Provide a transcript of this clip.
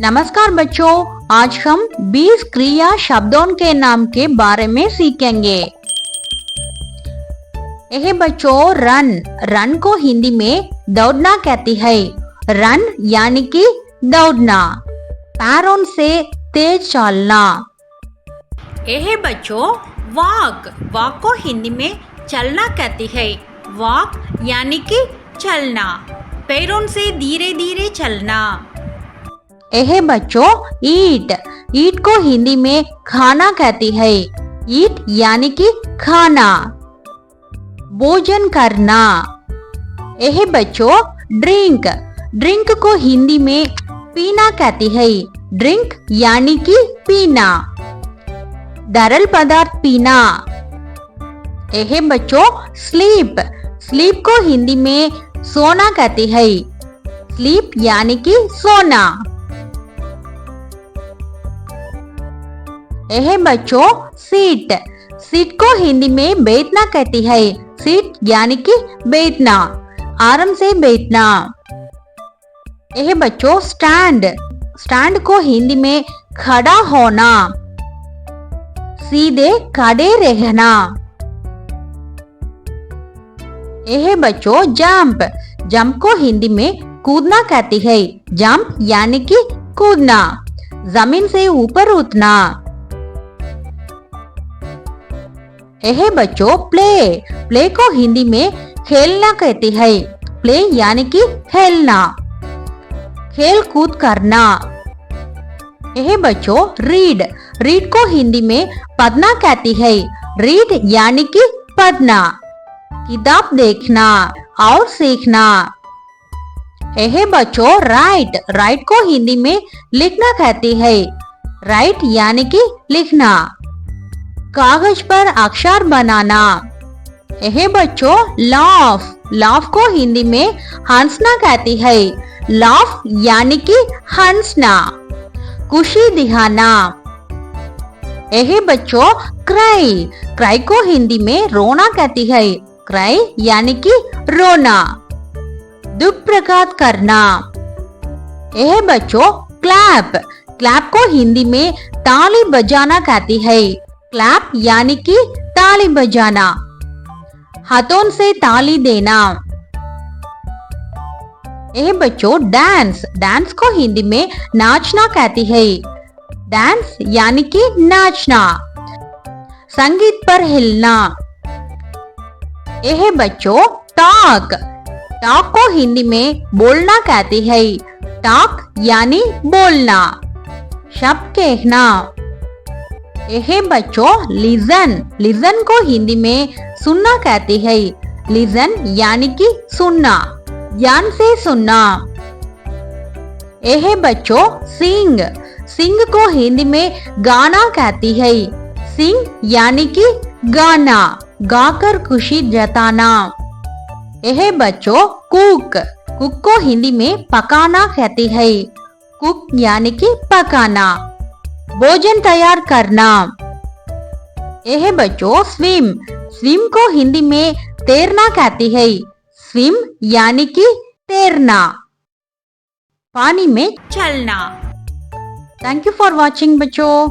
नमस्कार बच्चों, आज हम 20 क्रिया शब्दों के नाम के बारे में सीखेंगे। यह बच्चों रन रन को हिंदी में दौड़ना कहती है। रन यानी कि दौड़ना, पैरों से तेज चलना। यह बच्चों वॉक वॉक को हिंदी में चलना कहती है। वॉक यानी कि चलना, पैरों से धीरे धीरे चलना। यह बच्चों ईट ईट को हिंदी में खाना कहती है। ईट यानी कि खाना, भोजन करना। यह बच्चों ड्रिंक ड्रिंक को हिंदी में पीना कहती है। ड्रिंक यानी कि पीना, तरल पदार्थ पीना। यह बच्चों स्लीप स्लीप को हिंदी में सोना कहती है। स्लीप यानी कि सोना। यह बच्चों सीट सीट को हिंदी में बैठना कहती है। सीट यानी कि बैठना, आराम से बैठना। यह बच्चों स्टैंड स्टैंड को हिंदी में खड़ा होना, सीधे खड़े रहना। यह बच्चों जंप जंप को हिंदी में कूदना कहती है। जंप यानी कि कूदना, जमीन से ऊपर उठना। यह बच्चों प्ले प्ले को हिंदी में खेलना कहती है। प्ले यानी कि खेलना, खेल कूद करना। यह बच्चों रीड रीड को हिंदी में पढ़ना कहती है। रीड यानी कि पढ़ना, किताब देखना और सीखना। यह बच्चों राइट राइट को हिंदी में लिखना कहती है। राइट यानी कि लिखना, कागज पर अक्षर बनाना। यह बच्चों लाफ लाफ को हिंदी में हंसना कहती है। लाफ यानी कि हंसना, खुशी दिखाना। यह बच्चों क्राई क्राई को हिंदी में रोना कहती है। क्राई यानी कि रोना, दुख प्रकट करना। यह बच्चों क्लैप क्लैप को हिंदी में ताली बजाना कहती है। क्लैप यानी कि ताली बजाना, हाथों से ताली देना। यह बच्चों डांस डांस को हिंदी में नाचना कहती है। डांस यानी कि नाचना, संगीत पर हिलना। यह बच्चों टॉक टॉक को हिंदी में बोलना कहती है। टॉक यानी बोलना, शब्द कहना। यह बच्चों लिजन लिजन को हिंदी में सुनना कहती है। लिजन यानी कि सुनना, ध्यान से सुनना। यह बच्चों सिंग सिंग को हिंदी में गाना कहती है। सिंग यानी कि गाना, गाकर खुशी जताना। यह बच्चों कुक कुक को हिंदी में पकाना कहती है। कुक यानी कि पकाना, भोजन तैयार करना। यह बच्चों स्विम स्विम को हिंदी में तैरना कहती है। स्विम यानी कि तैरना, पानी में चलना। थैंक यू फॉर वॉचिंग बच्चों।